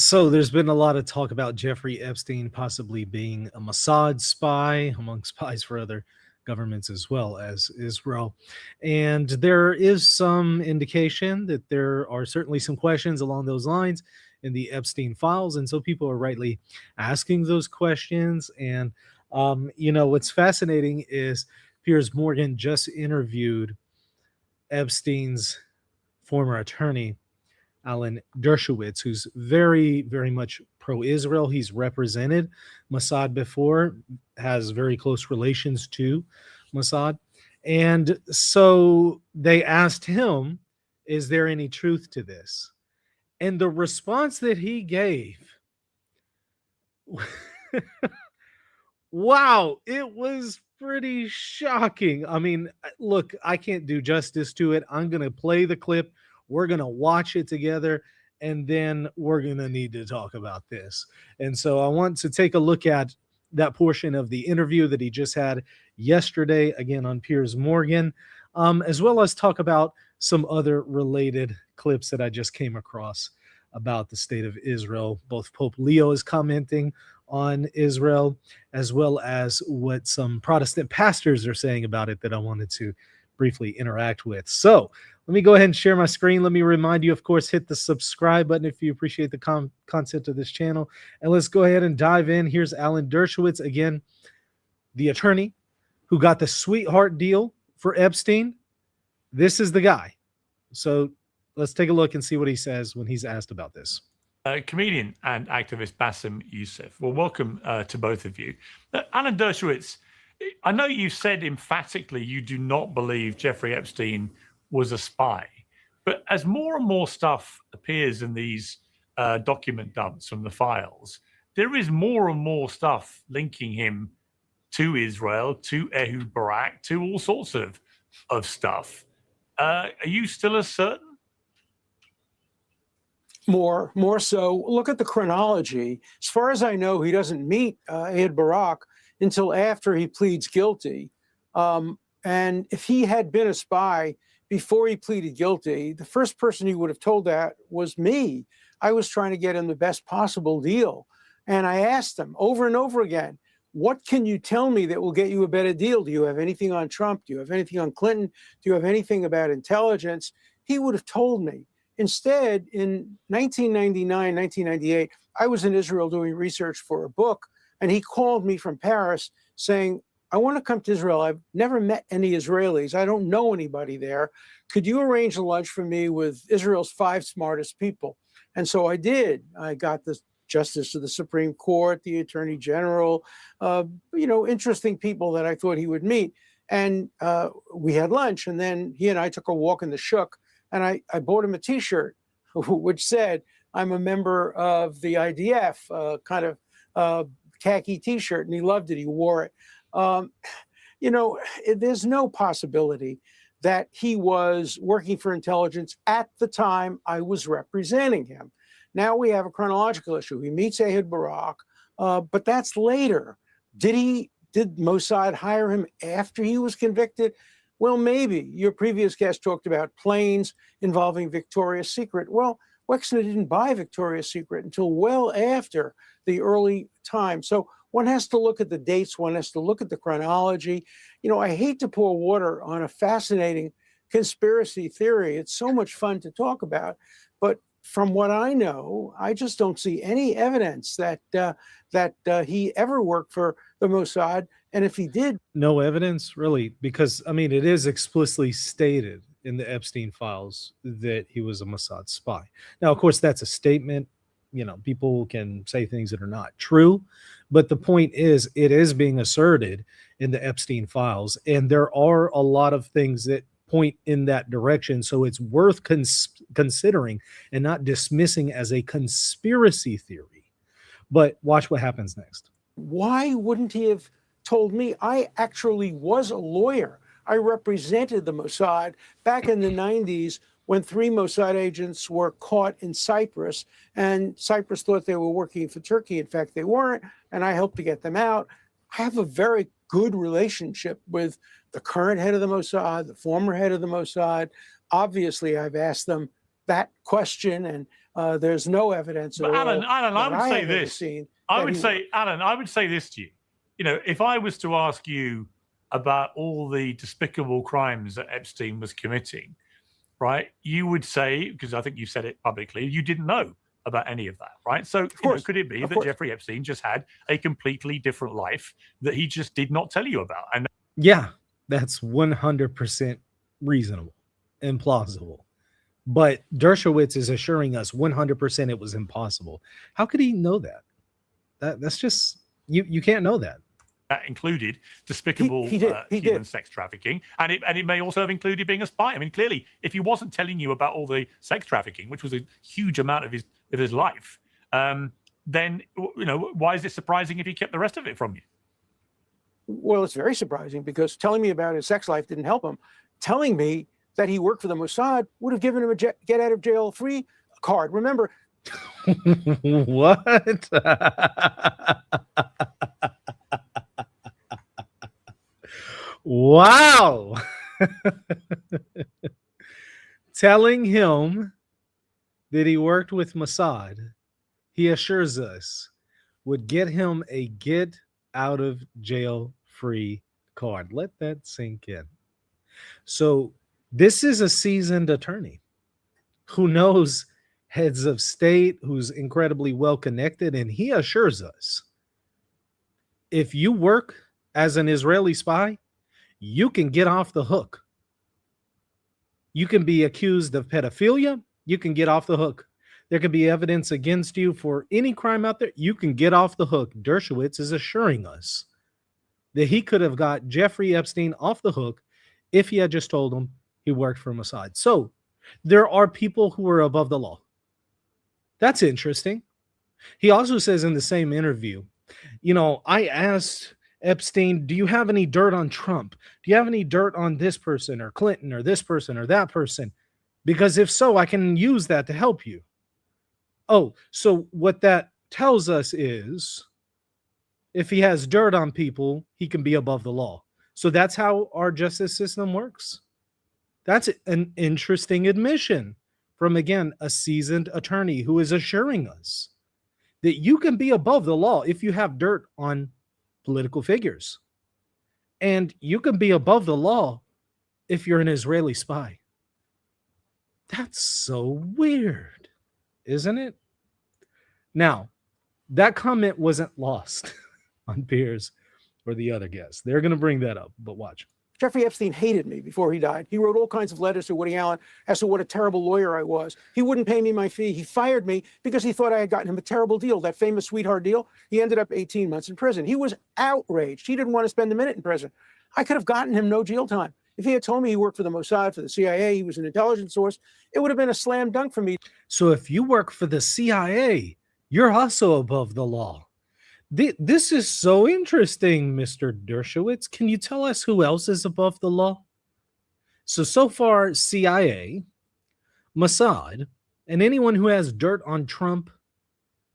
So there's been a lot of talk about Jeffrey Epstein possibly being a Mossad spy among spies for other governments as well as Israel. And there is some indication that there are certainly some questions along those lines in the Epstein files. And so people are rightly asking those questions. And, what's fascinating is Piers Morgan just interviewed Epstein's former attorney Alan Dershowitz, who's very, very much pro Israel. He's represented Mossad before, has very close relations to Mossad. And so they asked him, is there any truth to this? And the response that he gave, wow, it was pretty shocking. I mean, look, I can't do justice to it. I'm going to play the clip. We're going to watch it together, and then we're going to need to talk about this. And so I want to take a look at that portion of the interview that he just had yesterday, again on Piers Morgan, as well as talk about some other related clips that I just came across about the state of Israel. Both Pope Leo is commenting on Israel, as well as what some Protestant pastors are saying about it that I wanted to briefly interact with. So let me go ahead and share my screen. Let me remind you, of course, hit the subscribe button if you appreciate the content of this channel. And let's go ahead and dive in. Here's Alan Dershowitz, again, the attorney who got the sweetheart deal for Epstein. This is the guy. So let's take a look and see what he says when he's asked about this. Comedian and activist Bassem Youssef. Well, welcome to both of you. Alan Dershowitz, I know you said emphatically you do not believe Jeffrey Epstein was a spy, but as more and more stuff appears in these document dumps from the files, there is more and more stuff linking him to Israel, to Ehud Barak, to all sorts of stuff. Are you still as certain? More so. Look at the chronology. As far as I know, he doesn't meet Ehud Barak until after he pleads guilty. And if he had been a spy before he pleaded guilty, the first person he would have told that was me. I was trying to get him the best possible deal. And I asked him over and over again, what can you tell me that will get you a better deal? Do you have anything on Trump? Do you have anything on Clinton? Do you have anything about intelligence? He would have told me. Instead, in 1999, 1998, I was in Israel doing research for a book, and he called me from Paris saying, I want to come to Israel. I've never met any Israelis. I don't know anybody there. Could you arrange a lunch for me with Israel's 5 smartest people? And so I did. I got the Justice of the Supreme Court, the Attorney General, interesting people that I thought he would meet. And we had lunch, and then he and I took a walk in the Shuk. And I bought him a T-shirt, which said, I'm a member of the IDF, kind of khaki T-shirt. And he loved it. He wore it. There's no possibility that he was working for intelligence at the time I was representing him. Now we have a chronological issue. He meets Ehud Barak, but that's later. Did Mossad hire him after he was convicted? Well, maybe. Your previous guest talked about planes involving Victoria's Secret. Well, Wexner didn't buy Victoria's Secret until well after the early time. So one has to look at the dates. One has to look at the chronology. I hate to pour water on a fascinating conspiracy theory. It's so much fun to talk about. But from what I know, I just don't see any evidence that he ever worked for the Mossad. And if he did, no evidence, really, because it is explicitly stated in the Epstein files that he was a Mossad spy. Now, of course, that's a statement. People can say things that are not true, but the point is, it is being asserted in the Epstein files, and there are a lot of things that point in that direction. So it's worth considering and not dismissing as a conspiracy theory. But watch what happens next. Why wouldn't he have told me? I actually was a lawyer. I represented the Mossad back in the 90s when 3 Mossad agents were caught in Cyprus, and Cyprus thought they were working for Turkey. In fact, they weren't, and I helped to get them out. I have a very good relationship with the current head of the Mossad, the former head of the Mossad. Obviously, I've asked them that question, and There's no evidence at But all Alan, I that would I say have ever this. seen I that would he say, worked. Alan, I would say this to you. You know, if I was to ask you about all the despicable crimes that Epstein was committing, right, you would say, because I think you said it publicly, you didn't know about any of that, right? So, you know, could it be that Jeffrey Epstein just had a completely different life that he just did not tell you about? And Yeah, that's 100% reasonable and plausible. But Dershowitz is assuring us 100% it was impossible. How could he know that? That's just you can't know that. that included despicable He human did. sex trafficking, and it may also have included being a spy. I mean, clearly, if he wasn't telling you about all the sex trafficking, which was a huge amount of his life, then you know, why is it surprising if he kept the rest of it from you? Well, it's very surprising because telling me about his sex life didn't help him. Telling me that he worked for the Mossad would have given him a get out of jail free card. Remember, What? Wow. Telling him that he worked with Mossad, he assures us, would get him a get out of jail free card. Let that sink in. So, this is a seasoned attorney who knows heads of state, who's incredibly well connected, and he assures us if you work as an Israeli spy, you can get off the hook. You can be accused of pedophilia, you can get off the hook. There could be evidence against you for any crime out there, you can get off the hook. Dershowitz is assuring us that he could have got Jeffrey Epstein off the hook if he had just told him he worked for Mossad. So there are people who are above the law. That's interesting. He also says in the same interview, you know, I asked Epstein, do you have any dirt on Trump? Do you have any dirt on this person or Clinton or this person or that person? Because if so, I can use that to help you. Oh, so what that tells us is if he has dirt on people, he can be above the law. So that's how our justice system works. That's an interesting admission from, again, a seasoned attorney who is assuring us that you can be above the law if you have dirt on political figures. And you can be above the law if you're an Israeli spy. That's so weird, isn't it? Now, that comment wasn't lost on Piers or the other guests. They're going to bring that up, but watch. Jeffrey Epstein hated me before he died. He wrote all kinds of letters to Woody Allen as to what a terrible lawyer I was. He wouldn't pay me my fee. He fired me because he thought I had gotten him a terrible deal, that famous sweetheart deal. He ended up 18 months in prison. He was outraged. He didn't want to spend a minute in prison. I could have gotten him no jail time. If he had told me he worked for the Mossad, for the CIA, he was an intelligence source, it would have been a slam dunk for me. So if you work for the CIA, you're also above the law. This is so interesting, Mr. Dershowitz. Can you tell us who else is above the law? So far, CIA, Mossad, and anyone who has dirt on Trump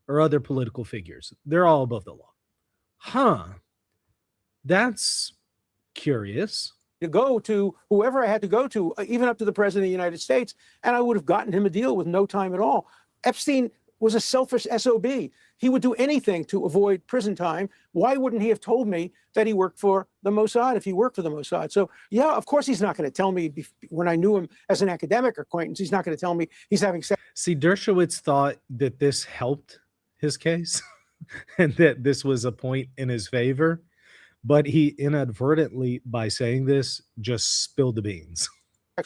or other political figures, they're all above the law. Huh. That's curious. To go to whoever I had to go to, even up to the president of the United States, and I would have gotten him a deal with no time at all. Epstein was a selfish SOB. He would do anything to avoid prison time. Why wouldn't he have told me that he worked for the Mossad if he worked for the Mossad? So, yeah, of course he's not going to tell me when I knew him as an academic acquaintance. He's not going to tell me he's having sex. See, Dershowitz thought that this helped his case and that this was a point in his favor. But he inadvertently, by saying this, just spilled the beans.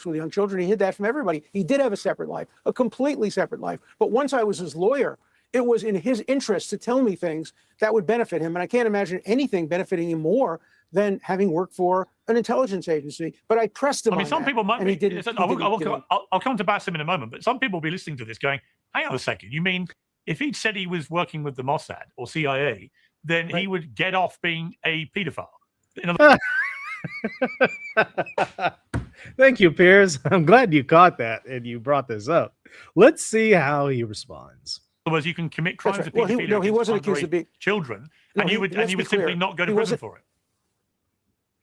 With young children, he hid that from everybody. He did have a separate life, a completely separate life. But once I was his lawyer, it was in his interest to tell me things that would benefit him. And I can't imagine anything benefiting him more than having worked for an intelligence agency. But I pressed him. I mean, some people might be. I'll come to Bassem in a moment, but some people will be listening to this going, hang on a second. You mean if he'd said he was working with the Mossad or CIA, then he would get off being a pedophile? Thank you, Piers. I'm glad you caught that and you brought this up. Let's see how he responds. Otherwise, you can commit crimes of pedophilia. Well, he wasn't accused of being children, no, and you would simply not go to prison for it.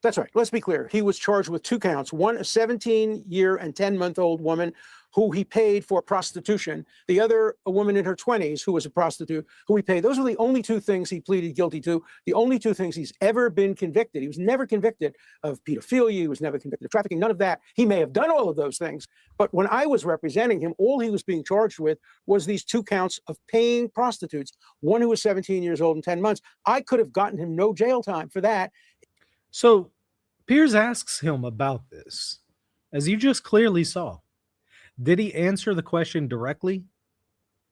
That's right. Let's be clear. He was charged with 2 counts. One, a 17-year and 10-month-old woman who he paid for prostitution. The other, a woman in her 20s who was a prostitute who he paid. Those are the only 2 things he pleaded guilty to. The only 2 things he's ever been convicted. He was never convicted of pedophilia. He was never convicted of trafficking. None of that. He may have done all of those things. But when I was representing him, all he was being charged with was these 2 counts of paying prostitutes. One who was 17 years old and 10 months. I could have gotten him no jail time for that. So Piers asks him about this, as you just clearly saw. Did he answer the question directly?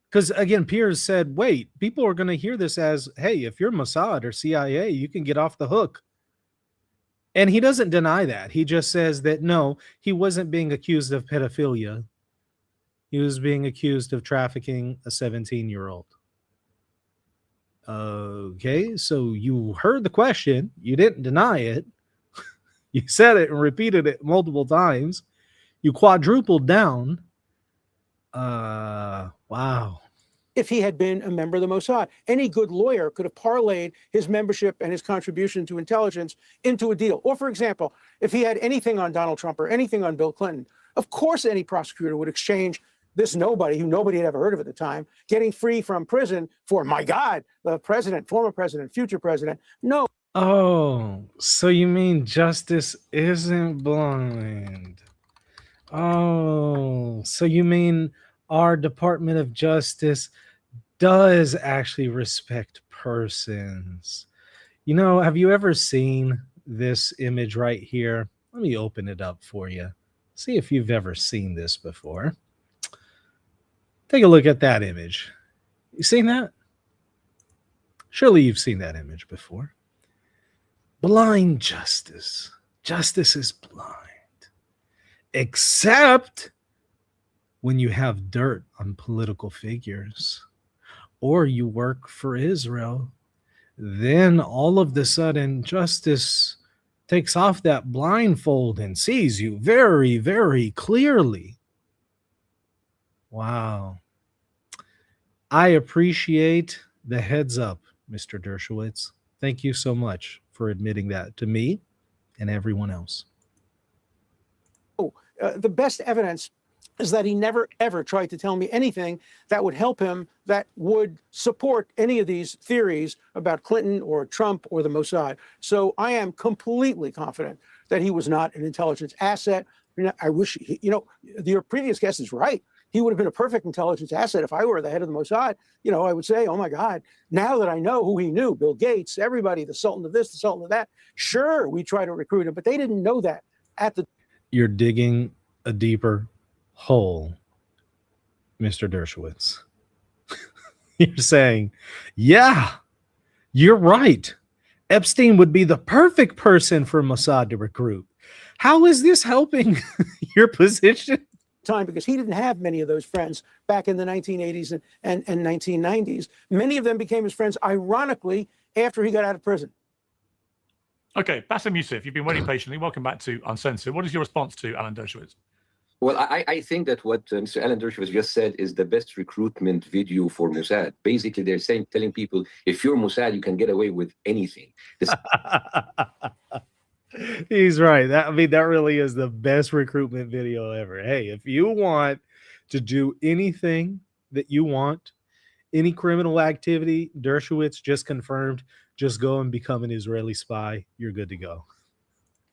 Because again, Piers said, wait, people are going to hear this as, hey, if you're Mossad or CIA, you can get off the hook. And he doesn't deny that. He just says that, no, he wasn't being accused of pedophilia. He was being accused of trafficking a 17-year-old. Okay, so you heard the question. You didn't deny it. You said it and repeated it multiple times. You quadrupled down. Wow. If he had been a member of the Mossad, any good lawyer could have parlayed his membership and his contribution to intelligence into a deal. Or, for example, if he had anything on Donald Trump or anything on Bill Clinton, of course any prosecutor would exchange this nobody who nobody had ever heard of at the time, getting free from prison for, my God, the president, former president, future president. No. Oh, so you mean justice isn't blind? Oh, so you mean our Department of Justice does actually respect persons? You know, have you ever seen this image right here? Let me open it up for you. See if you've ever seen this before. Take a look at that image. You seen that? Surely you've seen that image before. Blind justice. Justice is blind. Except when you have dirt on political figures or you work for Israel, then all of the sudden justice takes off that blindfold and sees you very, very clearly. Wow. I appreciate the heads up, Mr. Dershowitz. Thank you so much for admitting that to me and everyone else. The best evidence is that he never, ever tried to tell me anything that would help him, that would support any of these theories about Clinton or Trump or the Mossad. So I am completely confident that he was not an intelligence asset. I wish, your previous guest is right. He would have been a perfect intelligence asset if I were the head of the Mossad. I would say, oh my God, now that I know who he knew, Bill Gates, everybody, the Sultan of this, the Sultan of that, sure, we try to recruit him, but they didn't know that at the. You're digging a deeper hole, Mr. Dershowitz. You're saying, yeah, you're right. Epstein would be the perfect person for Mossad to recruit. How is this helping your position? Time, because he didn't have many of those friends back in the 1980s and 1990s. Many of them became his friends, ironically, after he got out of prison. Okay, Bassem Youssef, you've been waiting patiently. Welcome back to Uncensored. What is your response to Alan Dershowitz? Well, I think that what Mr. Alan Dershowitz just said is the best recruitment video for Mossad. Basically, they're telling people, if you're Mossad, you can get away with anything. He's right. That really is the best recruitment video ever. Hey, if you want to do anything that you want, any criminal activity, Dershowitz just confirmed, just go and become an Israeli spy. You're good to go.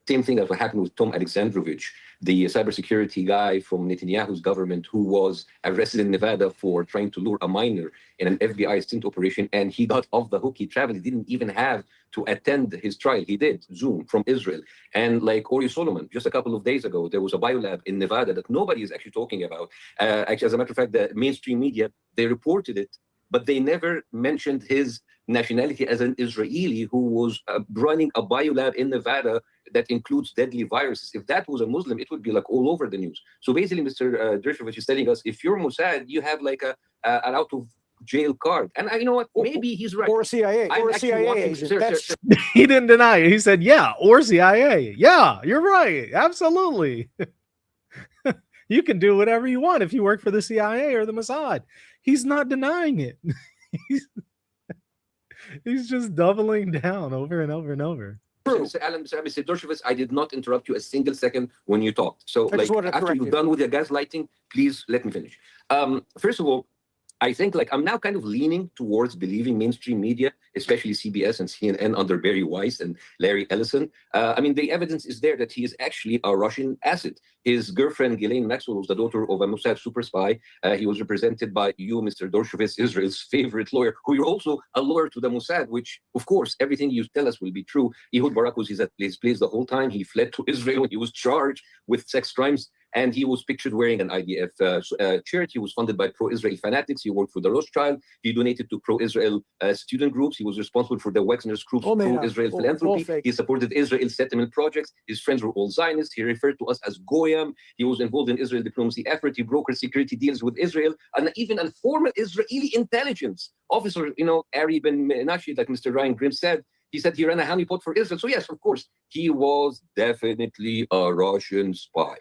Same thing as what happened with Tom Alexandrovich, the cybersecurity guy from Netanyahu's government who was arrested in Nevada for trying to lure a minor in an FBI stint operation, and he got off the hook. He traveled. He didn't even have to attend his trial. He did Zoom from Israel. And like Ori Solomon, just a couple of days ago, there was a biolab in Nevada that nobody is actually talking about. Actually, as a matter of fact, the mainstream media, they reported it, but they never mentioned his nationality as an Israeli who was running a biolab in Nevada that includes deadly viruses. If that was a Muslim, it would be like all over the news. So basically, Mr. Dershowitz is telling us, if you're Mossad, you have like an out of jail card. And you know what? Maybe he's right. Or CIA. Or CIA agent. He didn't deny it. He said, yeah, or CIA. Yeah, you're right. Absolutely. You can do whatever you want if you work for the CIA or the Mossad. He's not denying it. He's just doubling down over and over and over. true. Mr. Alan, Mr. Dershowitz, I did not interrupt you a single second when you talked. So, I just like, wanted to after correct you're you. done with your gaslighting, please let me finish. First of all, I think like I'm now kind of leaning towards believing mainstream media, especially CBS and CNN under Barry Weiss and Larry Ellison. I mean, the evidence is there that he is actually a Russian asset. His girlfriend, Ghislaine Maxwell, was the daughter of a Mossad super spy. He was represented by you, Mr. Dershowitz, Israel's favorite lawyer, who you're also a lawyer to the Mossad, which, of course, everything you tell us will be true. Ehud Barak was his place the whole time. He fled to Israel. He was charged with sex crimes. And he was pictured wearing an IDF shirt. He was funded by pro-Israel fanatics. He worked for the Rothschild. He donated to pro-Israel student groups. He was responsible for the Wagner's group's pro-Israel philanthropy. He supported Israel settlement projects. His friends were all Zionists. He referred to us as Goyim. He was involved in Israel diplomacy effort. He brokered security deals with Israel. And even a former Israeli intelligence officer, Ari Ben Menashe, like Mr. Ryan Grimm said, he said he ran a honeypot for Israel. So yes, of course, he was definitely a Russian spy.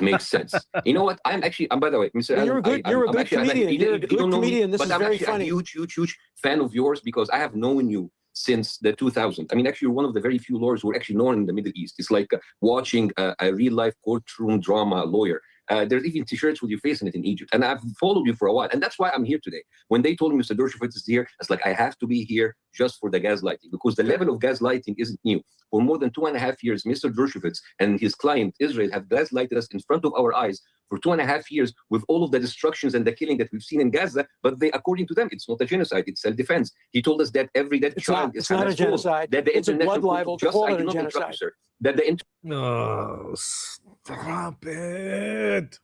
Makes sense. You know what? I'm by the way, Mr. You're a good comedian. You're a good comedian. This is very funny. I'm actually a huge fan of yours because I have known you since the 2000s. I mean, actually, you're one of the very few lawyers who are actually known in the Middle East. It's like watching a real-life courtroom drama lawyer. There's even T-shirts with your face in it in Egypt. And I've followed you for a while. And that's why I'm here today. When they told me Mr. Dershowitz is here, it's like, I have to be here just for the gaslighting, because the level of gaslighting isn't new. For more than 2.5 years, Mr. Dershowitz and his client, Israel, have gaslighted us in front of our eyes for 2.5 years with all of the destructions and the killing that we've seen in Gaza. But they, according to them, it's not a genocide, it's self-defense. He told us that every dead child is not a genocide. That the it's a blood libel to call I it do a not genocide. interrupt you, sir. That the Oh, stop it.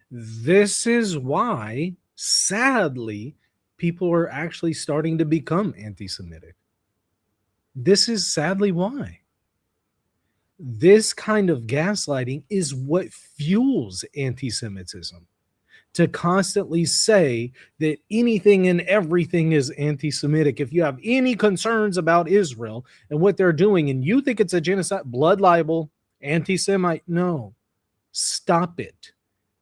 This is why, sadly, people are actually starting to become anti-Semitic. This is sadly why. This kind of gaslighting is what fuels anti-Semitism. To constantly say that anything and everything is anti-Semitic. If you have any concerns about Israel and what they're doing, and you think it's a genocide, blood libel, anti-Semite, no, stop it.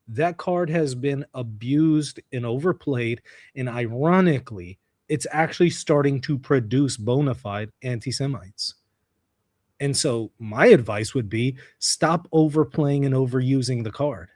That card has been abused and overplayed, and ironically, it's actually starting to produce bona fide anti-Semites. And so my advice would be stop overplaying and overusing the card.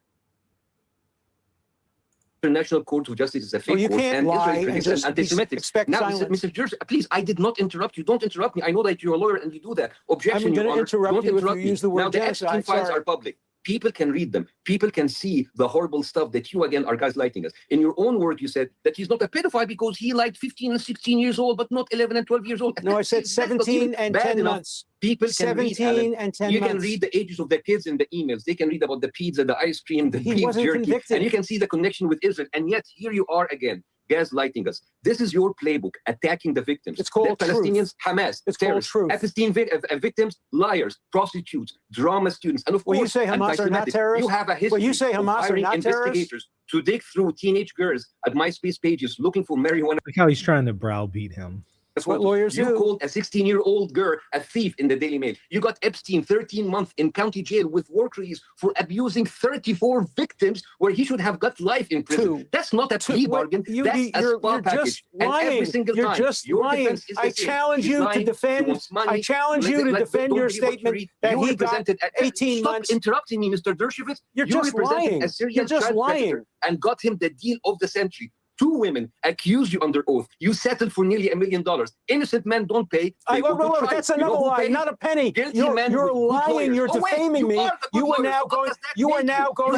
International Court of Justice is a fake court, and Israel is anti-Semitic. Now, Mr. Jersey, please, I did not interrupt you. Don't interrupt me. I know that you're a lawyer and you do that. Objection, I'm going to interrupt you if you use the word now, genocide. The Epstein files are public. People can read them. People can see the horrible stuff that you, again, are gaslighting us. In your own word, you said that he's not a pedophile because he liked 15 and 16 years old, but not 11 and 12 years old. No, I said 17 and 10 months. People can 17 and 10 you months. can read the ages of the kids in the emails. They can read about the pizza, the ice cream, the beef jerky. Convicted. And you can see the connection with Israel. And yet, here you are again, gaslighting us. This is your playbook, attacking the victims. It's called the Palestinians, truth. Hamas, it's terrorists, called truth. Epstein victims, liars, prostitutes, drama students, and of course, you say Hamas are not terrorists? You have a history you say Hamas of are not investigators to dig through teenage girls at MySpace pages looking for marijuana. Look how he's trying to browbeat him. That's what lawyers do. You called a 16-year-old girl a thief in the Daily Mail. You got Epstein 13 months in county jail with work release for abusing 34 victims where he should have got life in prison. That's not a plea bargain. That's a spa package. And every single time, just lying. I challenge you to defend. I challenge you to defend your statement that he got 18 months. Stop interrupting me, Mr. Dershowitz. You're just lying. You're just lying. And got him the deal of the century. 2 women accused you under oath. You settled for nearly $1 million. Innocent men don't pay. That's another lie, not a penny. You're lying. You're defaming me. You are now going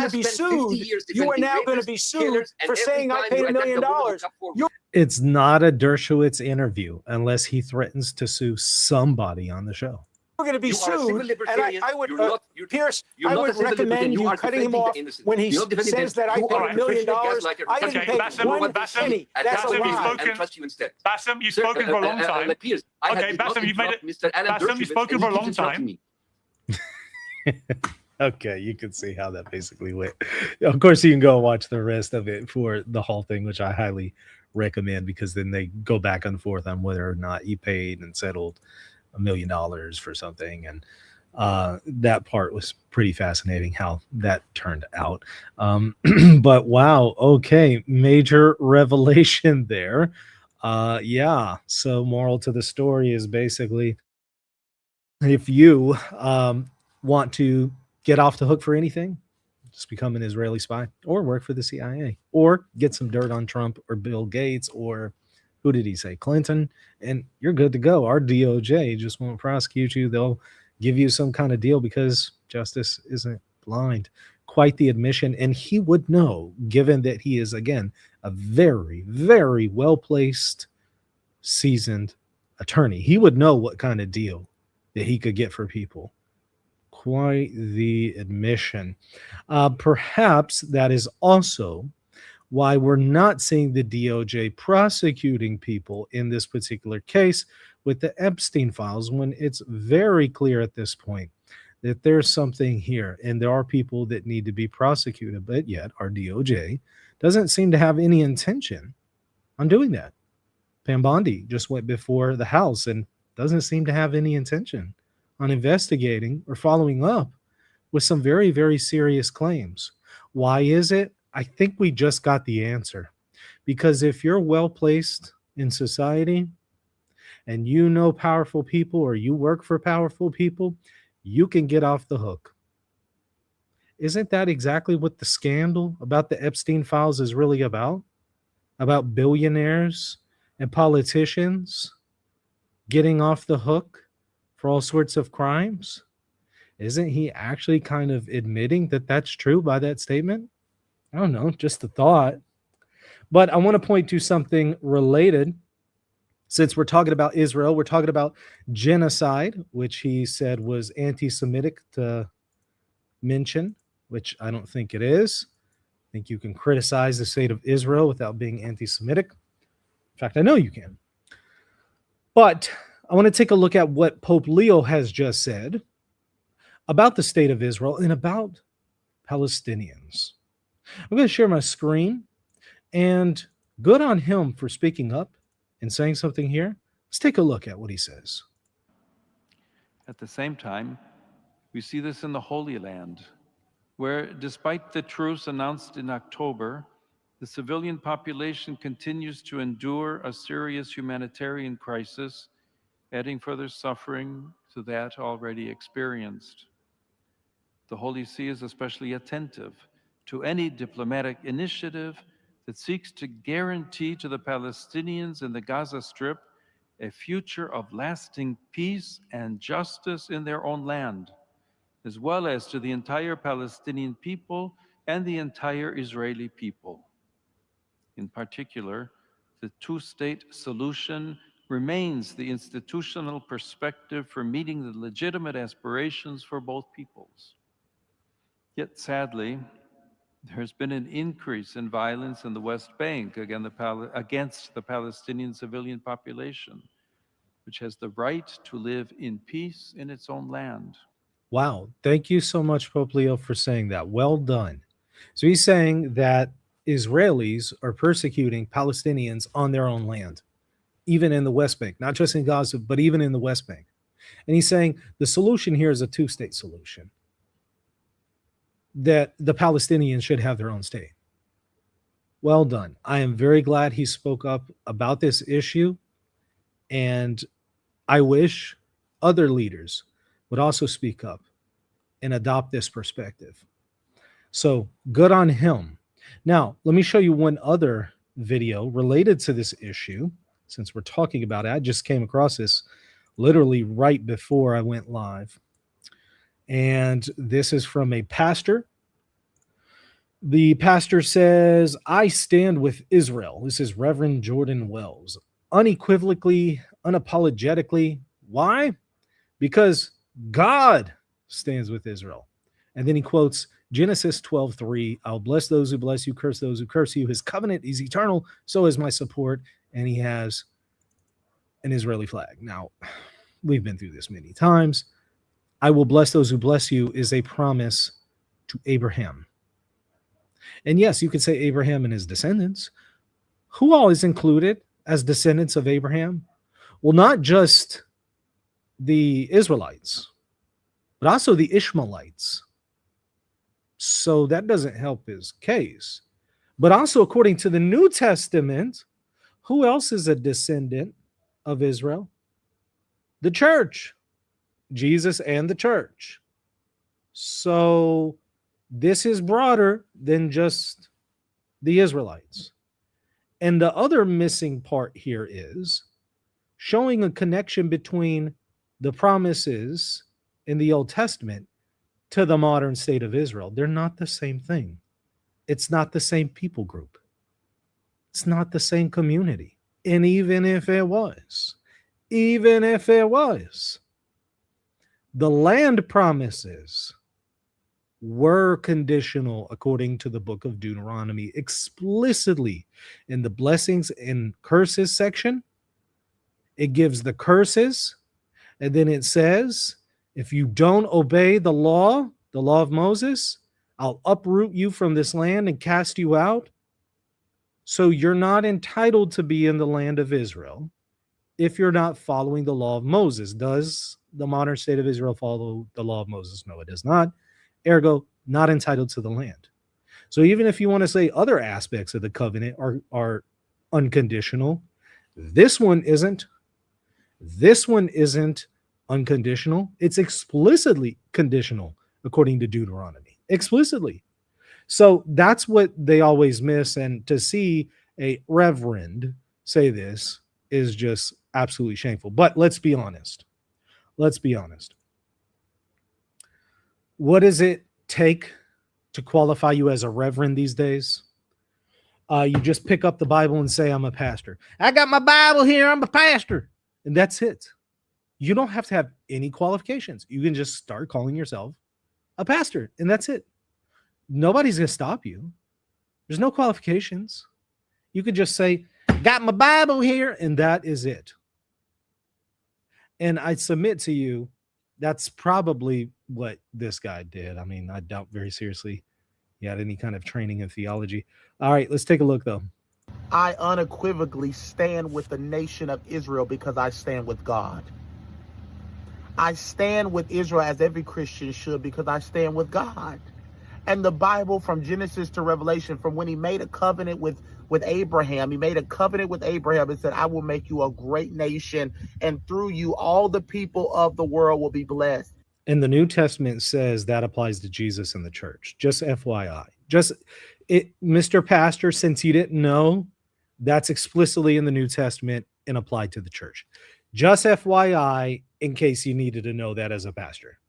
to be sued. You are now going to be sued for saying I paid $1 million. It's not a Dershowitz interview unless he threatens to sue somebody on the show. We're going to be sued, and I would, Pierce, I would recommend you cutting him off when he says that I paid $1 million. I didn't pay one penny. That's a lie. Bassem, you've spoken for a long time. Okay, Bassem, you've made it. Bassem, you've spoken for a long time. Okay, you can see how that basically went. Of course, you can go watch the rest of it for the whole thing, which I highly recommend, because then they go back and forth on whether or not he paid and settled $1 million for something, and that part was pretty fascinating how that turned out. But wow, okay, major revelation there. Yeah, so moral to the story is basically if you want to get off the hook for anything, just become an Israeli spy or work for the CIA or get some dirt on Trump or Bill Gates or who did he say? Clinton. And you're good to go. Our DOJ just won't prosecute you. They'll give you some kind of deal because justice isn't blind. Quite the admission. And he would know, given that he is, again, a very, very well placed, seasoned attorney. He would know what kind of deal that he could get for people. Quite the admission. Perhaps that is also why we're not seeing the DOJ prosecuting people in this particular case with the Epstein files when it's very clear at this point that there's something here and there are people that need to be prosecuted, but yet our DOJ doesn't seem to have any intention on doing that. Pam Bondi just went before the House and doesn't seem to have any intention on investigating or following up with some very, very serious claims. Why is it? I think we just got the answer. Because if you're well placed in society and you know powerful people or you work for powerful people, you can get off the hook. Isn't that exactly what the scandal about the Epstein files is really about? About billionaires and politicians getting off the hook for all sorts of crimes? Isn't he actually kind of admitting that that's true by that statement? I don't know, just a thought. But I want to point to something related. Since we're talking about Israel, we're talking about genocide, which he said was anti-Semitic to mention, which I don't think it is. I think you can criticize the state of Israel without being anti-Semitic. In fact, I know you can. But I want to take a look at what Pope Leo has just said about the state of Israel and about Palestinians. I'm going to share my screen, and good on him for speaking up and saying something here. Let's take a look at what he says. At the same time, we see this in the Holy Land, where despite the truce announced in October, the civilian population continues to endure a serious humanitarian crisis, adding further suffering to that already experienced. The Holy See is especially attentive to any diplomatic initiative that seeks to guarantee to the Palestinians in the Gaza Strip a future of lasting peace and justice in their own land, as well as to the entire Palestinian people and the entire Israeli people. In particular, the two-state solution remains the institutional perspective for meeting the legitimate aspirations for both peoples. Yet sadly, there has been an increase in violence in the West Bank against the Palestinian civilian population, which has the right to live in peace in its own land. Wow. Thank you so much, Pope Leo, for saying that. Well done. So he's saying that Israelis are persecuting Palestinians on their own land, even in the West Bank, not just in Gaza, but even in the West Bank. And he's saying the solution here is a two-state solution, that the Palestinians should have their own state. Well done. I am very glad he spoke up about this issue, and I wish other leaders would also speak up and adopt this perspective. So good on him. Now, let me show you one other video related to this issue. Since we're talking about it, I just came across this literally right before I went live. And this is from a pastor. The pastor says, I stand with Israel. This is Reverend Jordan Wells. Unequivocally, unapologetically. Why? Because God stands with Israel. And then he quotes Genesis 12:3. I'll bless those who bless you, curse those who curse you. His covenant is eternal, so is my support. And he has an Israeli flag. Now, we've been through this many times. I will bless those who bless you is a promise to Abraham. And yes, you could say Abraham and his descendants. Who all is included as descendants of Abraham? Well, not just the Israelites, but also the Ishmaelites. So that doesn't help his case. But also, according to the New Testament, who else is a descendant of Israel? The church. Jesus and the church. So this is broader than just the Israelites. And the other missing part here is showing a connection between the promises in the Old Testament to the modern state of Israel. They're not the same thing. It's not the same people group. It's not the same community. And even if it was, the land promises were conditional according to the book of Deuteronomy, explicitly in the blessings and curses section. It gives the curses, and then it says, if you don't obey the law of Moses, I'll uproot you from this land and cast you out. So you're not entitled to be in the land of Israel if you're not following the law of Moses. Does the modern state of Israel follow the law of Moses? No, it does not. Ergo, not entitled to the land. So even if you want to say other aspects of the covenant are unconditional, this one isn't. This one isn't unconditional. It's explicitly conditional according to Deuteronomy. Explicitly. So that's what they always miss. And to see a reverend say this is just absolutely shameful. But let's be honest. Let's be honest. What does it take to qualify you as a reverend these days? You just pick up the Bible and say, I'm a pastor. I got my Bible here. I'm a pastor. And that's it. You don't have to have any qualifications. You can just start calling yourself a pastor, and that's it. Nobody's going to stop you. There's no qualifications. You could just say, got my Bible here, and that is it. And I submit to you, that's probably what this guy did. I mean, I doubt very seriously he had any kind of training in theology. All right, let's take a look, though. I unequivocally stand with the nation of Israel because I stand with God. I stand with Israel as every Christian should because I stand with God. And the Bible from Genesis to Revelation, from when he made a covenant with Abraham, he made a covenant with Abraham and said, I will make you a great nation, and through you all the people of the world will be blessed. And the New Testament says that applies to Jesus and the church. Just FYI. Mr. Pastor, since you didn't know, that's explicitly in the New Testament and applied to the church. Just FYI, in case you needed to know that as a pastor.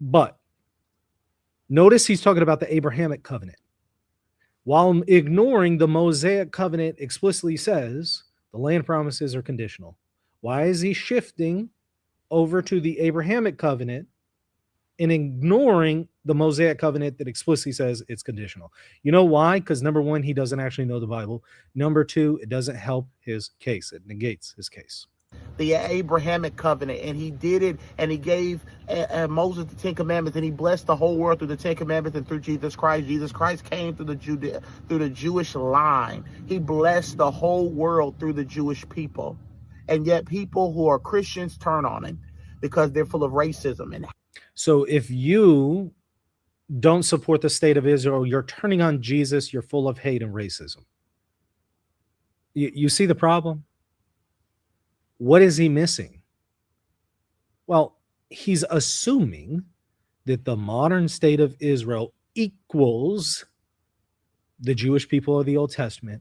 But notice he's talking about the Abrahamic covenant, while ignoring the Mosaic covenant explicitly says the land promises are conditional. Why is he shifting over to the Abrahamic covenant and ignoring the Mosaic covenant that explicitly says it's conditional? You know why? Because number one, he doesn't actually know the Bible. Number two, it doesn't help his case. It negates his case. The Abrahamic covenant, and he did it, and he gave Moses the 10 Commandments, and he blessed the whole world through the 10 Commandments and through Jesus Christ. Jesus Christ came through the Jewish line. He blessed the whole world through the Jewish people, and yet people who are Christians turn on him because they're full of racism. And so if you don't support the state of Israel, you're turning on Jesus, you're full of hate and racism. You see the problem? What is he missing? Well, he's assuming that the modern state of Israel equals the Jewish people of the Old Testament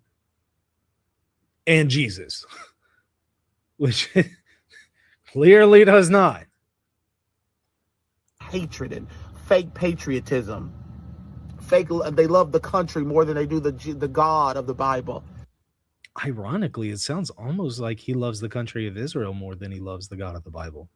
and Jesus, which clearly does not. Hatred and fake patriotism. They love the country more than they do the God of the Bible. Ironically, it sounds almost like he loves the country of Israel more than he loves the God of the Bible.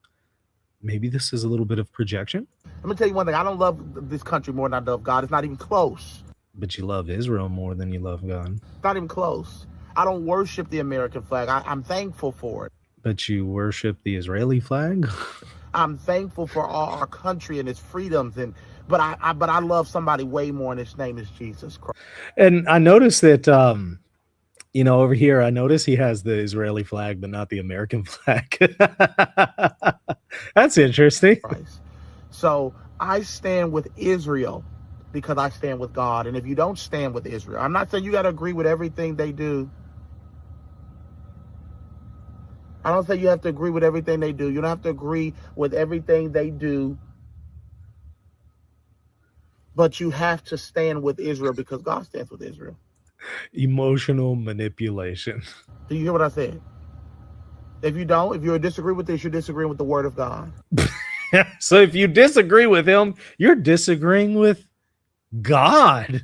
Maybe this is a little bit of projection. Let me tell you one thing. I don't love this country more than I love God. It's not even close. But you love Israel more than you love God. It's not even close. I don't worship the American flag. I'm thankful for it. But you worship the Israeli flag? I'm thankful for all our country and its freedoms, but I love somebody way more, and his name is Jesus Christ. And I noticed that over here, I notice he has the Israeli flag, but not the American flag. That's interesting. So I stand with Israel because I stand with God. And if you don't stand with Israel, I'm not saying you got to agree with everything they do. I don't say you have to agree with everything they do. You don't have to agree with everything they do. But you have to stand with Israel because God stands with Israel. Emotional manipulation. Do you hear what I said? If you don't, if you disagree with this, you're disagreeing with the word of God. So if you disagree with him, you're disagreeing with God.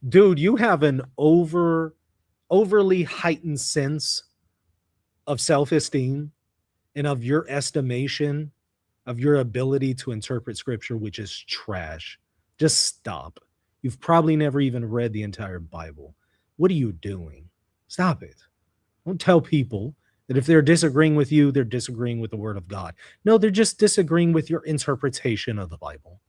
Dude, you have an overly heightened sense of self-esteem and of your estimation of your ability to interpret scripture, which is trash. Just stop. You've probably never even read the entire Bible. What are you doing? Stop it. Don't tell people that if they're disagreeing with you, they're disagreeing with the word of God. No, they're just disagreeing with your interpretation of the Bible.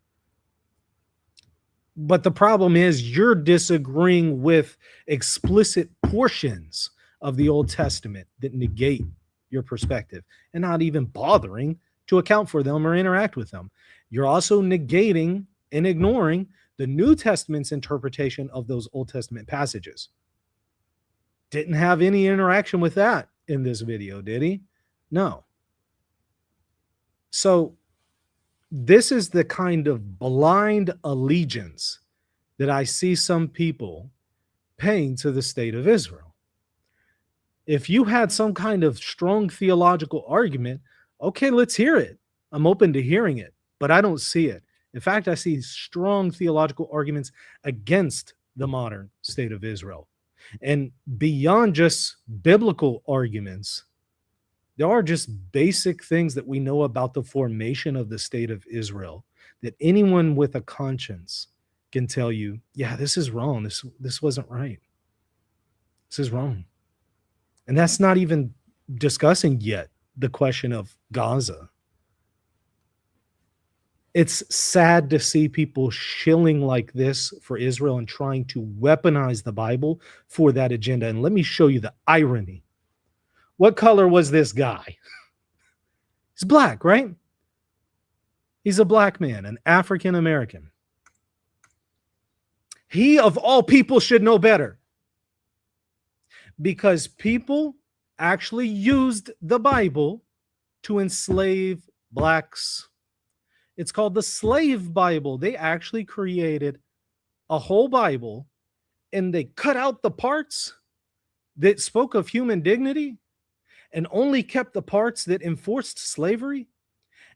But the problem is you're disagreeing with explicit portions of the Old Testament that negate your perspective and not even bothering to account for them or interact with them. You're also negating and ignoring the New Testament's interpretation of those Old Testament passages. Didn't have any interaction with that in this video, did he? No. So this is the kind of blind allegiance that I see some people paying to the state of Israel. If you had some kind of strong theological argument, okay, let's hear it. I'm open to hearing it, but I don't see it. In fact, I see strong theological arguments against the modern state of Israel. And beyond just biblical arguments, there are just basic things that we know about the formation of the state of Israel that anyone with a conscience can tell you, yeah, this is wrong. This wasn't right. This is wrong. And that's not even discussing yet the question of Gaza. It's sad to see people shilling like this for Israel and trying to weaponize the Bible for that agenda. And let me show you the irony. What color was this guy? He's black, right? He's a black man, an African American. He, of all people, should know better. Because people actually used the Bible to enslave blacks. It's called the Slave Bible. They actually created a whole Bible and they cut out the parts that spoke of human dignity and only kept the parts that enforced slavery,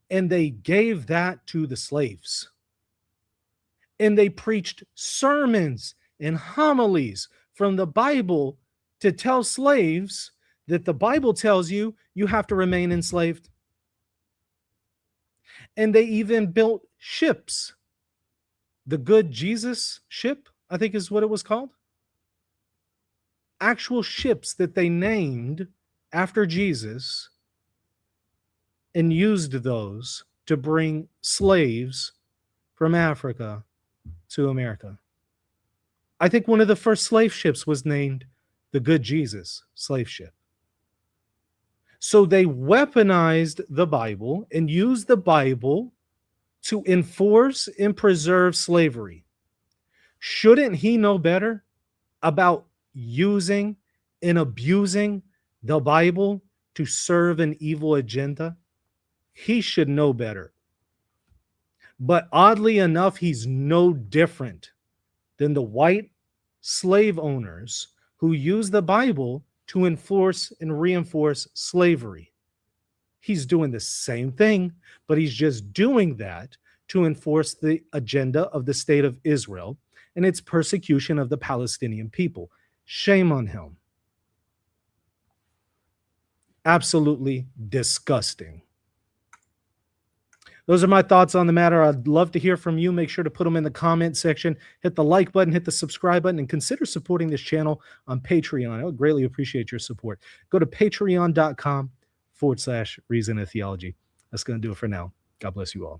and they gave that to the slaves. And they preached sermons and homilies from the Bible to tell slaves that the Bible tells you you have to remain enslaved. And they even built ships. The Good Jesus ship, I think is what it was called. Actual ships that they named after Jesus and used those to bring slaves from Africa to America. I think one of the first slave ships was named the Good Jesus slave ship. So they weaponized the Bible and used the Bible to enforce and preserve slavery. Shouldn't he know better about using and abusing the Bible to serve an evil agenda? He should know better. But oddly enough, he's no different than the white slave owners who use the Bible to enforce and reinforce slavery. He's doing the same thing, but he's just doing that to enforce the agenda of the state of Israel and its persecution of the Palestinian people. Shame on him. Absolutely disgusting. Those are my thoughts on the matter. I'd love to hear from you. Make sure to put them in the comment section. Hit the like button, hit the subscribe button, and consider supporting this channel on Patreon. I would greatly appreciate your support. Go to patreon.com/Reason and Theology. That's going to do it for now. God bless you all.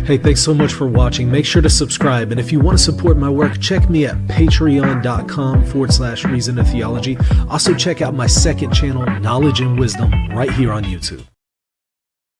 Hey, thanks so much for watching. Make sure to subscribe. And if you want to support my work, check me at patreon.com/Reason and Theology. Also, check out my second channel, Knowledge and Wisdom, right here on YouTube.